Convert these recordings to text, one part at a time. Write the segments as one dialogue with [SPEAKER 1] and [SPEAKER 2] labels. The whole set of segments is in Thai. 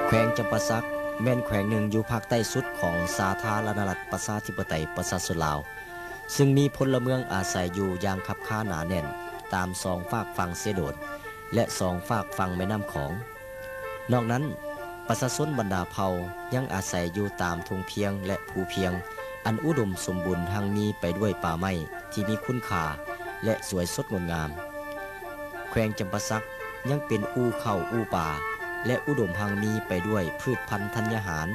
[SPEAKER 1] แขวงจำปาสักแม่นแขวงหนึ่งอยู่ภาคใต้สุดของสาธารณรัฐประชาธิปไตยประชาชนลาวซึ่งมีพลเมืองอาศัยอยู่อย่างคับค้าหนาแน่นตามสองฝากฝั่งเสียโดดและสองฝากฝั่งแม่น้ำของนอกนั้นประชาชนบรรดาเผ่ายังอาศัยอยู่ตามทุ่งเพียงและภูเพียงอันอุดมสมบูรณ์ทั้งมีไปด้วยป่าไม้ที่มีคุณค่าและสวยสดงดงามแขวงจำปาสักยังเป็นอู่เข้าอู่ป่าและอุดมพังมีไปด้วยพืชพันธุ์ธัญญาหาร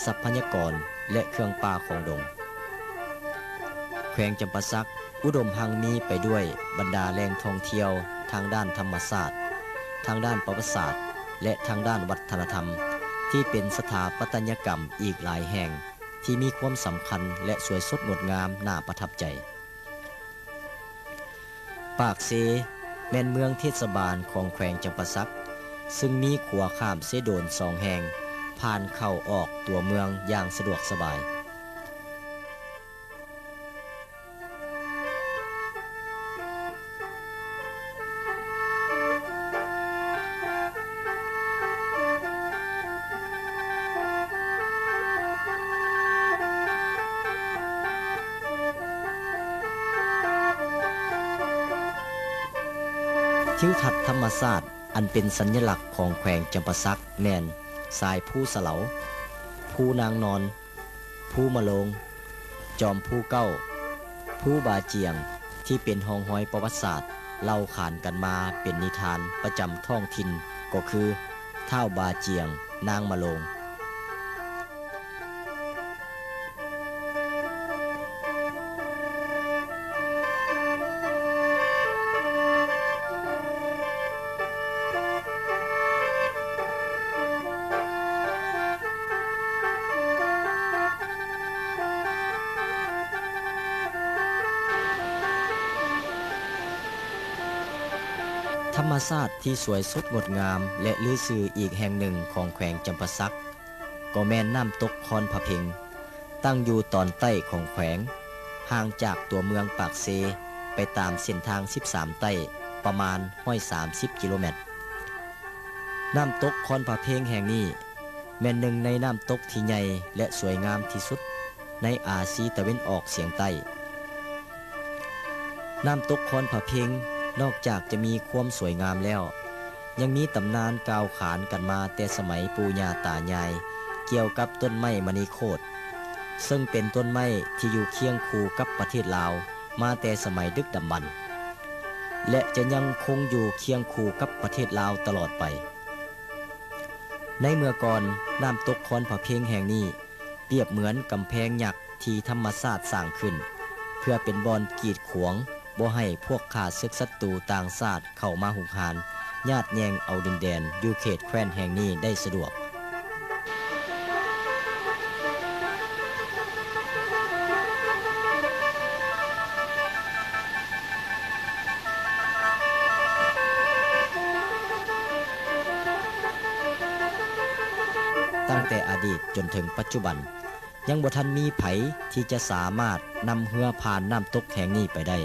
[SPEAKER 1] ทรัพยากรและเครื่องป่าของดงแขวงจำปาสักอุดมพังมีไปด้วยบรรดาแหล่งท่องเที่ยวทางด้านธรรมศาสตร์ทางด้านประวัติศาสตร์และทางด้านวัฒนธรรมที่เป็นสถาปัตยกรรมอีกหลายแห่งที่มีความสำคัญและสวยสดงดงามน่าประทับใจปากเซแม่นเมืองเทศบาลของแขวงจำปาสักซึ่งมีขัวข้ามเสโดนสองแห่งผ่านเข้าออกตัวเมืองอย่างสะดวกสบายทิวทัศน์ธรรมศาสตร์อันเป็นสัญลักษณ์ของแขวงจำปาสักแม่นทรายภูสะเหลาภูนางนอนภูมะโลงจอมภูเก้าภูบาเจียงที่เป็นห้องห้อยประวัติศาสตร์เล่าขานกันมาเป็นนิทานประจำท้องถิ่นก็คือท้าวบาเจียงนางมะโลงธรรมชาติที่สวยสดงดงามและลือซื่ออีกแห่งหนึ่งของแขวงจำปาสักก็แม่นน้ำตกคอนผะเพ็งตั้งอยู่ตอนใต้ของแขวงห่างจากตัวเมืองปากเซไปตามเส้นทาง13ใต้ประมาณ130กิโลเมตรน้ำตกคอนผะเพ็งแห่งนี้แม่นหนึ่งในน้ำตกที่ใหญ่และสวยงามที่สุดในอาซีตะวันออกเฉียงใต้น้ำตกคอนผะเพ็งนอกจากจะมีความสวยงามแล้วยังมีตำนานกล่าวขานกันมาแต่สมัยปู่ย่าตายายเกี่ยวกับต้นไม้มณีโคตรซึ่งเป็นต้นไม้ที่อยู่เคียงคู่กับประเทศลาวมาแต่สมัยดึกดำบรรพ์และจะยังคงอยู่เคียงคู่กับประเทศลาวตลอดไปในเมื่อก่อนน้ำตกคอนผะเพ็งแห่งนี้เปรียบเหมือนกำแพงยักษ์ที่ธรรมชาติสร้างขึ้นเพื่อเป็นบอนกีดขวางบ่ให้พวกข้าศึกศัตรูต่างชาติเข้ามาหุกหานญาติแยงเอาดินแดนอยู่เขตแคว้นแห่งนี้ได้สะดวกตั้งแต่อดีตจนถึงปัจจุบันยังบ่ทันมีไผที่จะสามารถนำเรือผ่านน้ำตกแห่งนี้ไปได้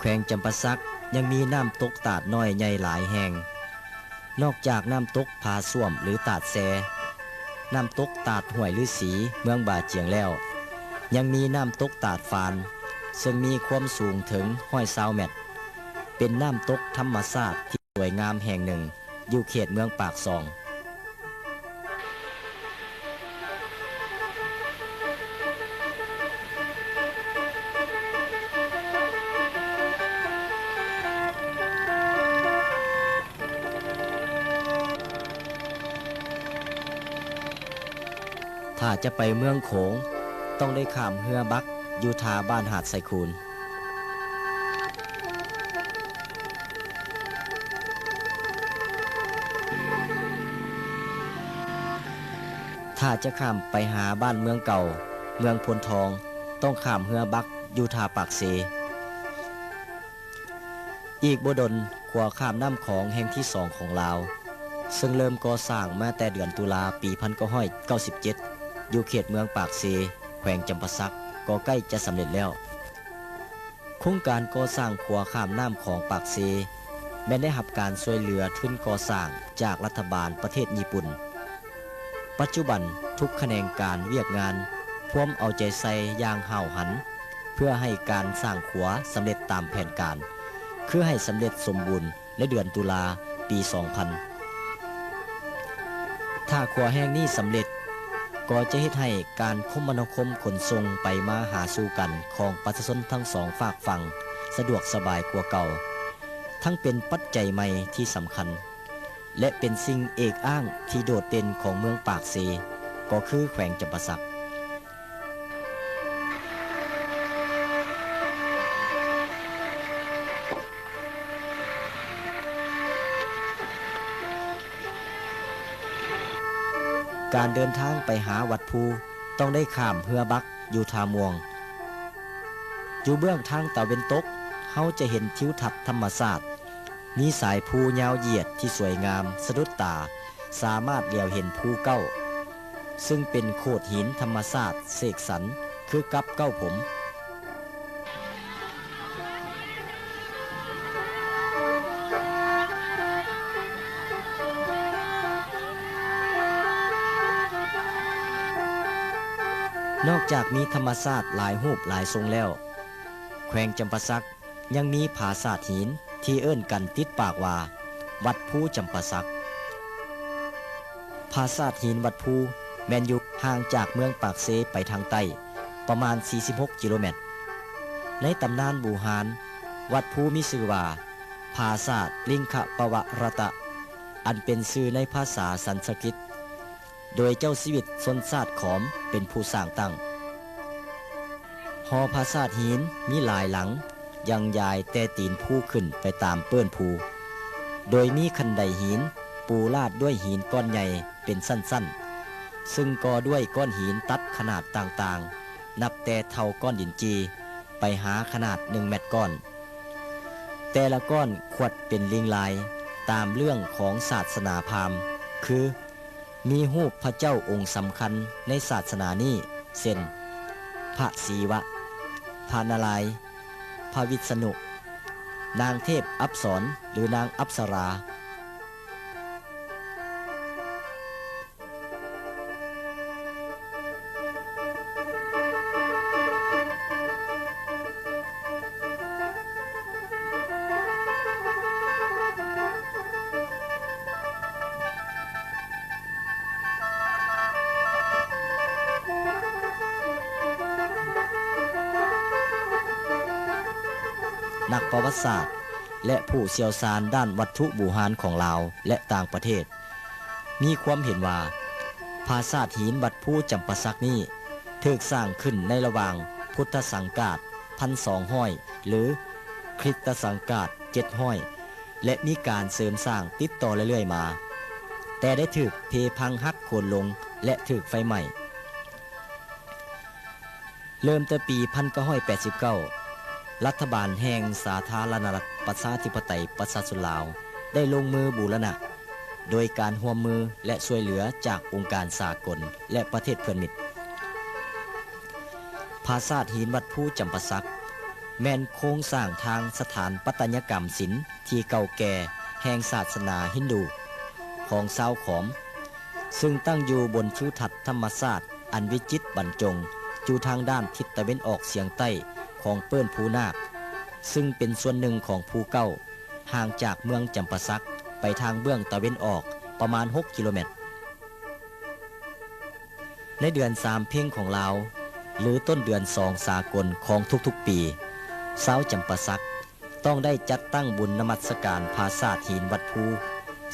[SPEAKER 1] แขวงจำปาสักยังมีน้ำตกตาดน้อยใหญ่หลายแห่งนอกจากน้ำตกผาส้วมหรือตาดแซน้ำตกตาดห้วยฤาษีเมืองบาเจียงแล้วยังมีน้ำตกตาดฟานซึ่งมีความสูงถึง120 เมตรเป็นน้ำตกธรรมชาติที่สวยงามแห่งหนึ่งอยู่เขตเมืองปากซองถ้าจะไปเมืองโขงต้องได้ข้ามเรือบักอยู่ทาบ้านหาดไซคูนถ้าจะข้ามไปหาบ้านเมืองเก่าเมืองพลทองต้องข้ามเรือบักอยู่ทาปากเซ อีกบ่ดลขัวข้ามน้ำของแห่งที่สองของลาวซึ่งเริ่มก่อสร้างมาแต่เดือนตุลาปี1997อยู่เขตเมืองปากเซแขวงจำปาสักก็ใกล้จะสำเร็จแล้วโครงการก่อสร้างขัวข้ามน้ำของปากเซแม้ได้รับการช่วยเหลือทุนก่อสร้างจากรัฐบาลประเทศญี่ปุ่นปัจจุบันทุกแขนงการเวียกงานพร้อมเอาใจใส่อย่างห้าวหันเพื่อให้การสร้างขัวสำเร็จตามแผนการคือให้สำเร็จสมบูรณ์ในเดือนตุลาปี 2000 ถ้าขัวแห้งนี้สำเร็จก็จะเฮ็ดให้การคมนาคมขนส่งไปมาหาสู่กันของประชาชนทั้งสองฝากฝั่งสะดวกสบายกว่าเก่าทั้งเป็นปัจจัยใหม่ที่สำคัญและเป็นสิ่งเอกอ้างที่โดดเด่นของเมืองปากเซก็คือแขวงจำปาสักการเดินทางไปหาวัดภูต้องได้ข้ามเฮือบักอยู่ทามวงอยู่เบื้องทางตะวันตกเฮาจะเห็นทิวทัศน์ธรรมชาติมีสายภูยาวเหยียดที่สวยงามสะดุดตาสามารถเลี้ยวเห็นภูเก้าซึ่งเป็นโขดหินธรรมชาติเสกสรรคือกับเก้าผมนอกจากมีธรรมชาติหลายรูปหลายทรงแล้วแขวงจำปาสักยังมีผาสาทหินที่เอิ้นกันติดปากว่าวัดภูจำปาสักผาสาทหินวัดภูแม่นอยู่ห่างจากเมืองปากเซไปทางใต้ประมาณ46กิโลเมตรในตำนานบูหารวัดภูมีชื่อว่าผาสาทลิงคปวรตะอันเป็นชื่อในภาษาสันสกฤตโดยเจ้าชีวิตชนชาติขอมเป็นผู้สร้างตั้งหอพระธาตุหินมีหลายหลังยังยายแต่ตีนภูขึ้นไปตามเปื้อนภูโดยมีคันไดหินปูลาดด้วยหินก้อนใหญ่เป็นสั้นๆซึ่งก่อด้วยก้อนหินตัดขนาดต่างๆนับแต่เท่าก้อนดินจีไปหาขนาด1 เมตรก้อนแต่ละก้อนขวดเป็นลิงลายตามเรื่องของศาสนาพราหมณ์คือมีรูปพระเจ้าองค์สำคัญในศาสนานี้เช่นพระศิวะพระนารายณ์พระวิษณุนางเทพอัปสรหรือนางอัปสรานักประวัติศาสตร์และผู้เชี่ยวชาญด้านวัตถุโบราณของลาวและต่างประเทศมีความเห็นว่าปราสาทหินวัดภูจำปาสักนี้ถูกสร้างขึ้นในระหว่างพุทธศักราช1200หรือคริสตศักราช700และมีการเสริมสร้างติดต่อเรื่อยๆมาแต่ได้ถูกเพพังหักโค่นลงและถูกไฟไหม้เริ่มแต่ปี1989รัฐบาลแห่งสาธารณรัฐประชาธิปไตยประชาชนลาวได้ลงมือบูรณะโดยการร่วมมือและช่วยเหลือจากองค์การสากลและประเทศเพื่อนมิตรปราสาทหินวัดภูจำปาสักแม่นโครงสร้างทางสถานปัตยกรรมศิลป์ที่เก่าแก่แห่งศาสนาฮินดูของชาวขอมซึ่งตั้งอยู่บนทิวทัศน์ธรรมชาติอันวิจิตรบรรจงอยู่ทางด้านทิศตะวันออกเฉียงใต้ของเปิ้นภูนาคซึ่งเป็นส่วนหนึ่งของภูเก้าห่างจากเมืองจำปาสักไปทางเบื้องตะวันออกประมาณ6 กิโลเมตรในเดือน3เพ็งของลาวหรือต้นเดือน2สากลของทุกๆปีชาวจำปาสักต้องได้จัดตั้งบุญนมัสการปราสาทหินวัดภู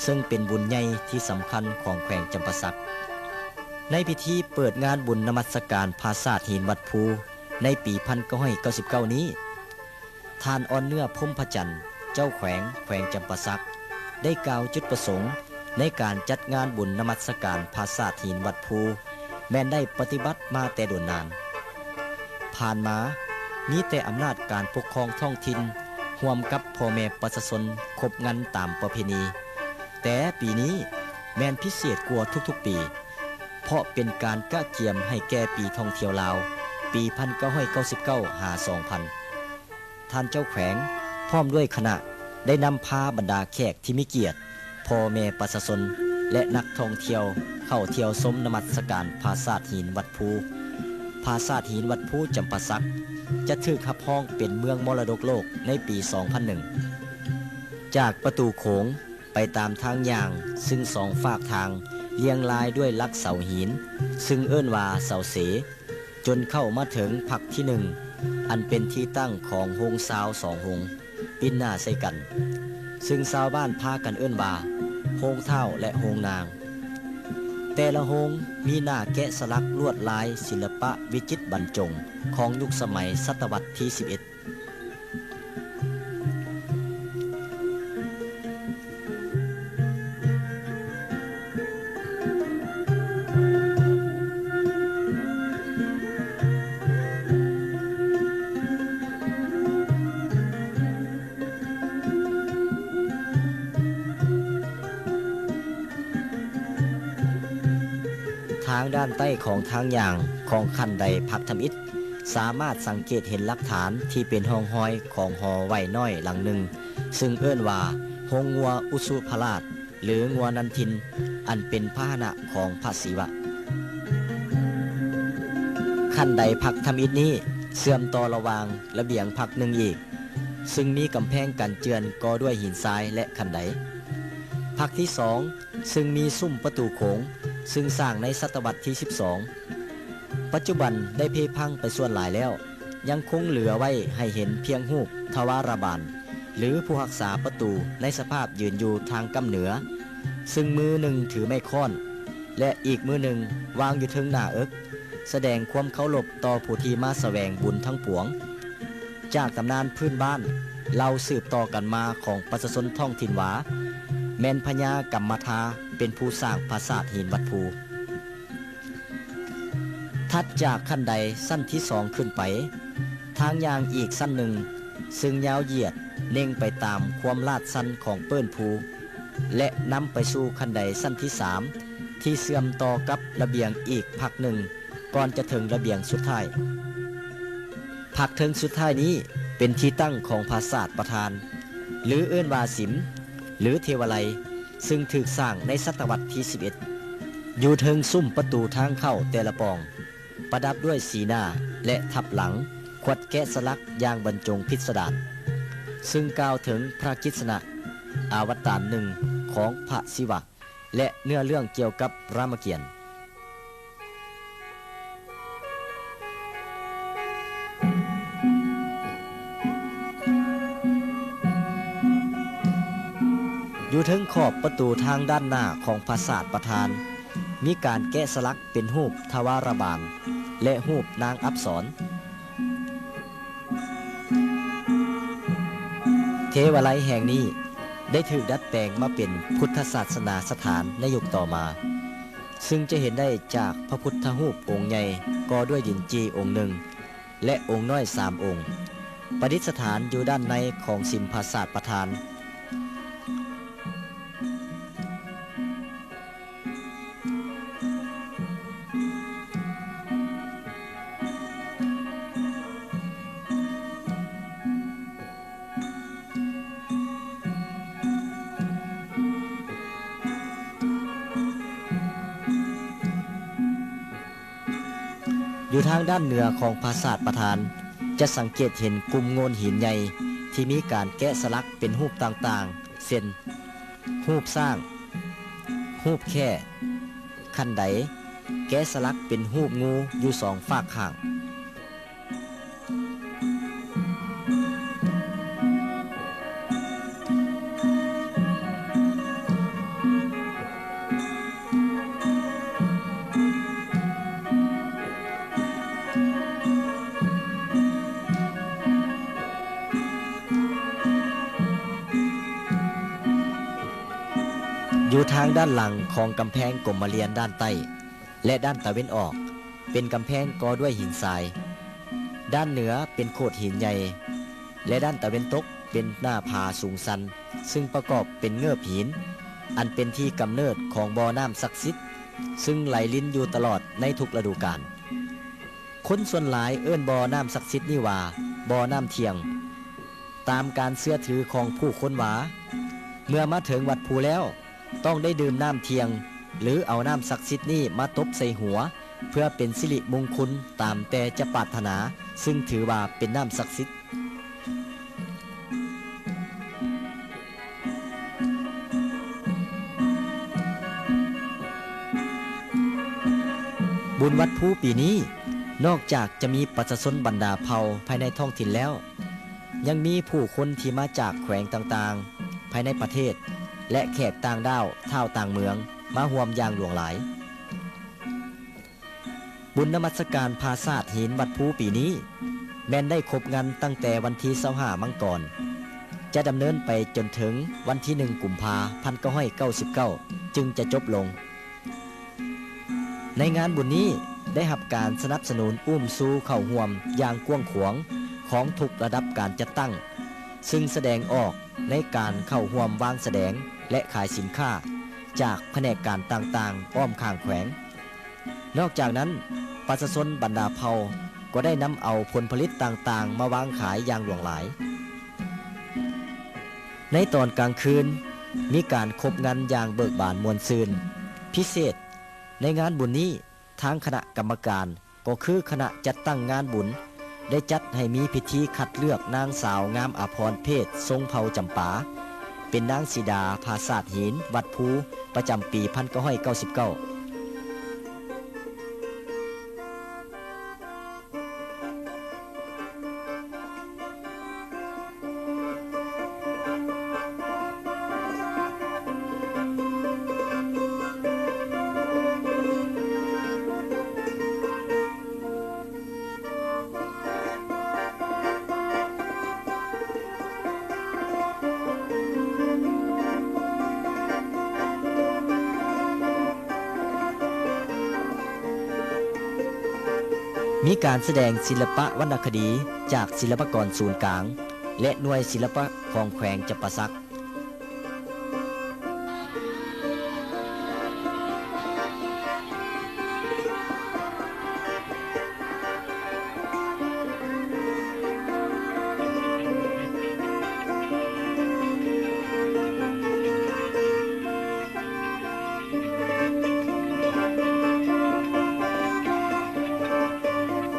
[SPEAKER 1] ซึ่งเป็นบุญใหญ่ที่สำคัญของแขวงจำปาสักในพิธีเปิดงานบุญนมัสการปราสาทหินวัดภูในปี1999นี้ท่านอ่อนเนื้อพรหมพจันทร์เจ้าแขวงจำปาสักได้กล่าวจุดประสงค์ในการจัดงานบุญนมัสการปราสาทหินวัดภูแม้นได้ปฏิบัติมาแต่โดนนานผ่านมามีแต่อำนาจการปกครองท้องถิ่น ร่วมกับพ่อแม่ประชาชนครบงานตามประเพณีแต่ปีนี้แม่นพิเศษกว่าทุกๆปีเพราะเป็นการกะเกียมให้แก่ปีท่องเที่ยวลาวปี1999หา2000ท่านเจ้าแขวงพร้อมด้วยคณะได้นำพาบรรดาแขกที่มีเกียรติพ่อแม่ประชาชนและนักท่องเที่ยวเข้าเที่ยวชมนมัสการปราสาทหินวัดภูปราสาทหินวัดภูจำปาสักจะถูกคับห้องเป็นเมืองมรดกโลกในปี 2001 จากประตูโขงไปตามทางย่างซึ่งสองฝากทางเรียงรายด้วยลักเสาหินซึ่งเอิ้นว่าเสาเสจนเข้ามาถึงผักที่หนึ่งอันเป็นที่ตั้งของโฮงซาวสองโฮงปิ้นหน้าใส่กันซึ่งชาวบ้านพากันเอิ้นว่าโฮงเท่าและโฮงนางแต่ละโฮงมีหน้าแกะสลักลวดลายศิลปะวิจิตรบรรจงของยุคสมัยศตวรรษที่ 11ทางด้านใต้ของทางอย่างของคันไดพักทำอิฐสามารถสังเกตเห็นหลักฐานที่เป็นห้องห้อยของหอไว้น้อยหลังหนึ่งซึ่งเอิ้นว่าโฮงงัวอุสุพราชหรืองัวนันทินอันเป็นพาหนะของพระศิวะคันไดพักทำอิฐนี้เสื่อมต่อระหว่างระเบียงพักหนึ่งอีกซึ่งมีกำแพงกันเจือนก่อด้วยหินทรายและคันไดพักที่สองซึ่งมีซุ้มประตูโขงซึ่งสร้างในศตวรรษที่ 12 ปัจจุบันได้เพพังไปส่วนหลายแล้วยังคงเหลือไว้ให้เห็นเพียงรูปทวารบาลหรือผู้รักษาประตูในสภาพยืนอยู่ทางกำเหนือซึ่งมือหนึ่งถือไม้ค้อนและอีกมือหนึ่งวางอยู่ทึงหน้าเอิกแสดงความเคารพต่อผู้ที่มาแสวงบุญทั้งปวงจากตำนานพื้นบ้านเราสืบต่อกันมาของประชาชนท้องถิ่นว่าแม่นพญากัมมทาเป็นผู้สร้างปราสาทหินวัดภูถัดจากขั้นใดสั้นที่สองขึ้นไปทางยางอีกสั้นหนึ่งซึ่งยาวเหยียดเน่งไปตามความลาดสั้นของเปิ้นภูและนำไปสู่ขั้นใดสั้นที่สามที่เสื่อมต่อกับระเบียงอีกพักหนึ่งก่อนจะถึงระเบียงสุดท้ายพักถึงสุดท้ายนี้เป็นที่ตั้งของปราสาทประธานหรือเอิ้นว่าสิมหรือเทวไลยซึ่งถูกสร้างในศตวรรษที่ 11 อยู่เทิงซุ้มประตูทางเข้าแต่ละปองประดับด้วยสีหน้าและทับหลังขวดแกะสลักอย่างบรรจงพิสดารซึ่งกล่าวถึงพระกิษณะอวตารหนึ่งของพระศิวะและเนื้อเรื่องเกี่ยวกับรามเกียรติ์อยู่ถึงขอบประตูทางด้านหน้าของปราสาทประธานมีการแกะสลักเป็นรูปทวารบาลและรูปนางอัปสรเทวไลยแห่งนี้ได้ถูกดัดแปลงมาเป็นพุทธศาสนาสถานในยุคต่อมาซึ่งจะเห็นได้จากพระพุทธรูปองค์ใหญ่ก่อด้วยดินจีองค์หนึ่งและองค์น้อย3 องค์ประดิษฐานอยู่ด้านในของสิมปราสาทประธานอยู่ทางด้านเหนือของปราสาทประธานจะสังเกตเห็นกลุ่มโงนหินใหญ่ที่มีการแกะสลักเป็นรูปต่างๆเช่นรูปสร้างรูปแค่คันไดแกะสลักเป็นรูปงูอยู่2 ฝากข้างอยู่ทางด้านหลังของกำแพงกลมเรียนด้านใต้และด้านตะวันออกเป็นกำแพงก่อด้วยหินทรายด้านเหนือเป็นโขดหินใหญ่และด้านตะวันตก เป็นหน้าผาสูงชันซึ่งประกอบเป็นเงือบหินอันเป็นที่กำเนิดของบ่อน้ำศักดิ์สิทธิ์ซึ่งไหลลิ้นอยู่ตลอดในทุกฤดูกาลคนส่วนหลายเอิ้นบ่อน้ำศักดิ์สิทธิ์นี่ว่าบ่อน้ำเที่ยงตามการเชื่อถือของผู้คนว่าเมื่อมาถึงวัดภูแล้วต้องได้ดื่มน้ำเที่ยงหรือเอาน้ำศักดิ์สิทธิ์นี้มาตบใส่หัวเพื่อเป็นสิริมงคลตามแต่จะปรารถนาซึ่งถือว่าเป็นน้ำศักดิ์สิทธิ์บุญวัดภูปีนี้นอกจากจะมีประชาชนบรรดาเผ่าภายในท้องถิ่นแล้วยังมีผู้คนที่มาจากแขวงต่างๆภายในประเทศและแขกต่างด้าวท่าวต่างเมืองมาร่วมอย่างหลวงหลายบุญนมัสการพาซาดหินวัดภูปีนี้แม้นได้ครบงานตั้งแต่วันที่25มังกรจะดำเนินไปจนถึงวันที่1กุมภาพันธ์1999จึงจะจบลงในงานบุญนี้ได้รับการสนับสนุนอุ้มสู่เข้าร่วมอย่างกว้างขวางของทุกระดับการจัดตั้งซึ่งแสดงออกในการเข้าร่วมวางแสดงและขายสินค้าจากแผนกการต่างๆอ้อมข้างแขวงนอกจากนั้นประชาชนบรรดาเผ่าก็ได้นำเอาผลผลิตต่างๆมาวางขายอย่างหลวงหลายในตอนกลางคืนมีการคบงานอย่างเบิกบานมวลซืนพิเศษในงานบุญนี้ทางคณะกรรมการก็คือคณะจัดตั้งงานบุญได้จัดให้มีพิธีคัดเลือกนางสาวงามอภรณ์เพศทรงเผ่าจำปาเป็นนางสีดาภาษาดหินวัดภูประจำปี1999มีการแสดงศิลปะวรรณคดีจากศิลปากรศูนย์กลางและหน่วยศิลปะของแขวงจำปาสัก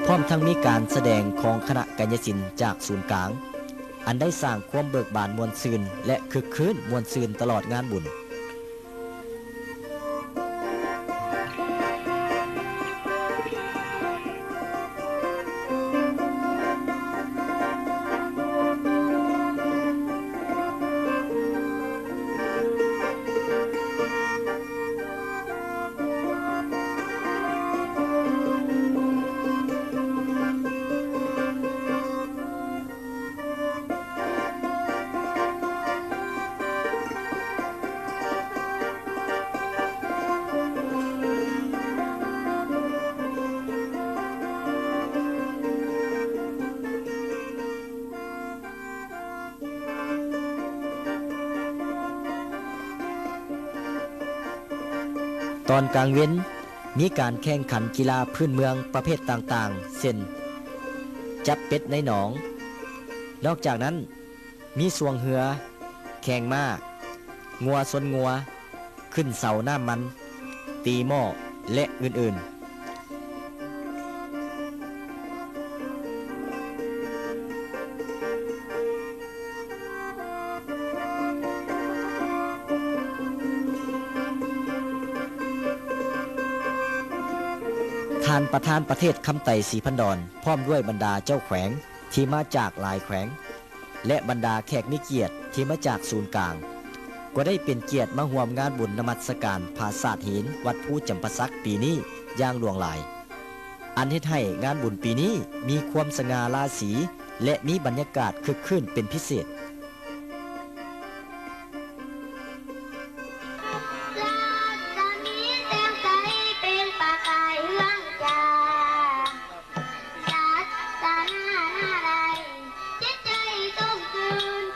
[SPEAKER 1] พร้อมทั้งมีการแสดงของคณะกายศิลป์จากศูนย์กลางอันได้สร้างความเบิกบานมวลซืนและคึกคืนมวลซืนตลอดงานบุญตอนกลางเว้นมีการแข่งขันกีฬาพื้นเมืองประเภทต่างๆเช่นจับเป็ดในหนองนอกจากนั้นมีสวงเหือแข่งม้างัวชนงัวขึ้นเสาน้ำมันตีหม้อและอื่นๆท่านประธานประเทศคำไต่ศรีพันดรพร้อมด้วยบรรดาเจ้าแขวงที่มาจากหลายแขวงและบรรดาแขกมิเกียรติที่มาจากศูนย์กลางก็ได้เป็นเกียรติมาร่วมงานบุญนมัสการพาซาดหินวัดภูจำปาสักปีนี้อย่างหลวงหลายอันเฮ็ดให้งานบุญปีนี้มีความสง่าราศีและมีบรรยากาศคึกคืนเป็นพิเศษ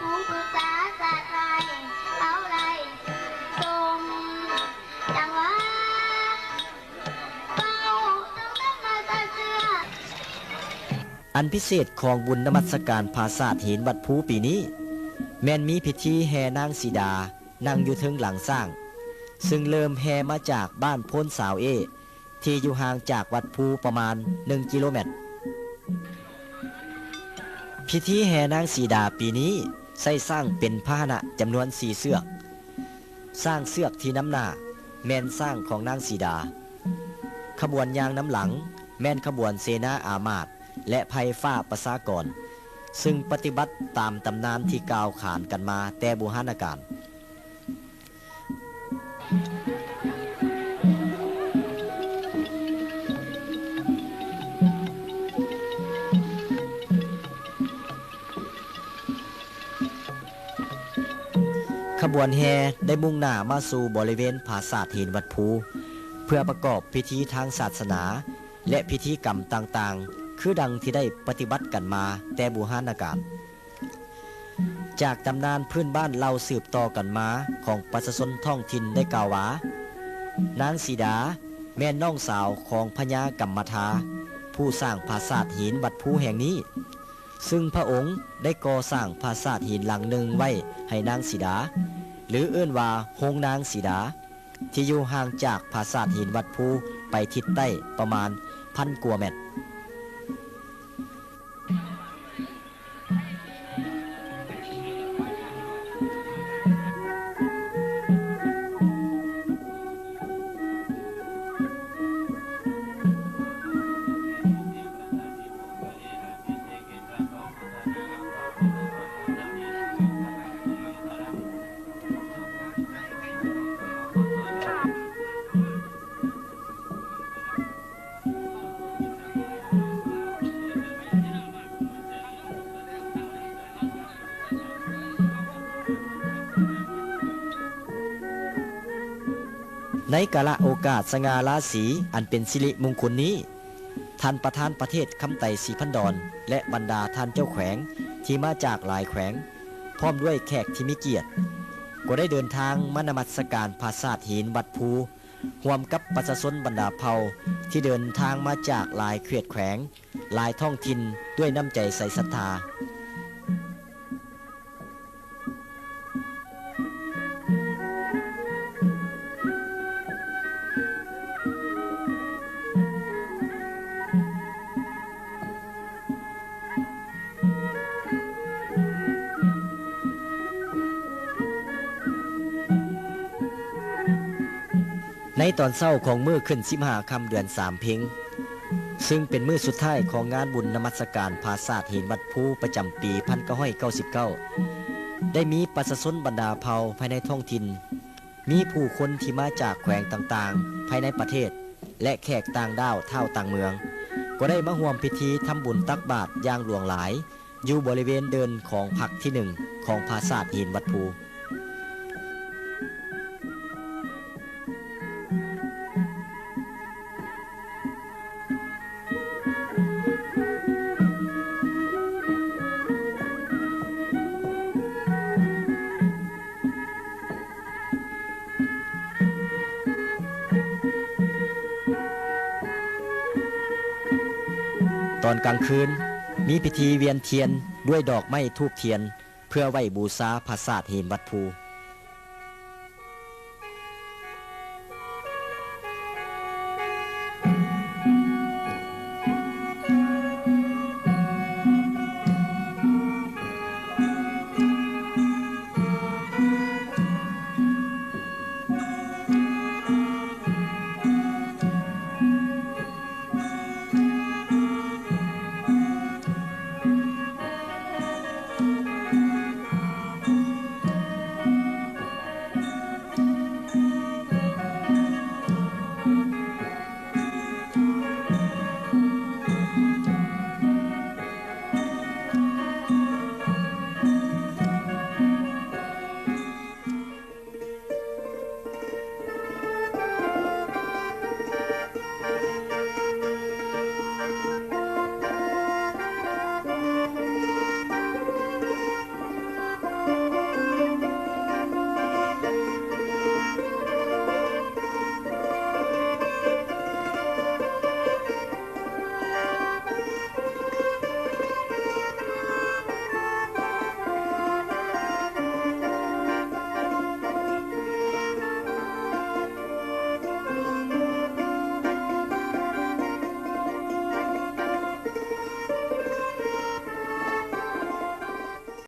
[SPEAKER 2] ผู้
[SPEAKER 1] อันพิเศษของบุญนมัสการปราสาทหินวัดภูปีนี้แม่นมีพิธีแห่นางสีดานั่งอยู่เทิงหลังสร้างซึ่งเริ่มแห่มาจากบ้านโพ้นสาวเอที่อยู่ห่างจากวัดภูประมาณ1 กิโลเมตรพิธีแห่นางสีดาปีนี้ใส่สร้างเป็นพาหนะจำนวน4 เสือกสร้างเสือกที่น้ำหน้าแม่นสร้างของนางสีดาขบวนยางน้ำหลังแม่นขบวนเสนาอามาตย์และภัยฟ้าประชากรซึ่งปฏิบัติตามตำนานที่กล่าวขานกันมาแต่โบราณกาลขบวนแห่ได้มุ่งหน้ามาสู่บริเวณปราสาทหินวัดภูเพื่อประกอบพิธีทางศาสนาและพิธีกรรมต่างๆคือดังที่ได้ปฏิบัติกันมาแต่โบราณกาลจากตำนานพื้นบ้านเล่าสืบต่อกันมาของประชาชนท้องถิ่นได้กล่าวว่านางสีดาแม่นน้องสาวของพญากัมมทาผู้สร้างปราสาทหินวัดภูแห่งนี้ซึ่งพระองค์ได้ก่อสร้างปราสาทหินหลังหนึ่งไว้ให้นางสีดาหรือเอื้นว่าโฮงนางสีดาที่อยู่ห่างจากปราสาทหินวัดภูไปทิศใต้ประมาณ1,000 กว่าเมตรในกาลโอกาสสง่าราศีอันเป็นสิริมงคลนี้ท่านประธานประเทศคำไต่ศรีพันดรและบรรดาท่านเจ้าแขวงที่มาจากหลายแขวงพร้อมด้วยแขกที่มีเกียรติก็ได้เดินทางมานมัสการปราสาทหินวัดภูร่วมกับประชาชนบรรดาเผ่าที่เดินทางมาจากหลายเขตแขวงหลายท้องถิ่นด้วยน้ำใจใส่ศรัทธาในตอนเช้าของมื้อขึ้น15 ค่ำเดือน3 เพ็งซึ่งเป็นมื้อสุดท้ายของงานบุญนมัสการปราสาทหินวัดภูประจำปี1999ได้มีประชาชนบรรดาเผ่าภายในท้องถิ่นมีผู้คนที่มาจากแขวงต่างๆภายในประเทศและแขกต่างด้าวเท่าต่างเมืองก็ได้มาร่วมพิธีทำบุญตักบาตรอย่างหลวงหลายอยู่บริเวณเดินของผักที่1ของปราสาทหินวัดภูตอนกลางคืนมีพิธีเวียนเทียนด้วยดอกไม้ธูปเทียนเพื่อไหว้บูชาปราสาทหินวัดภู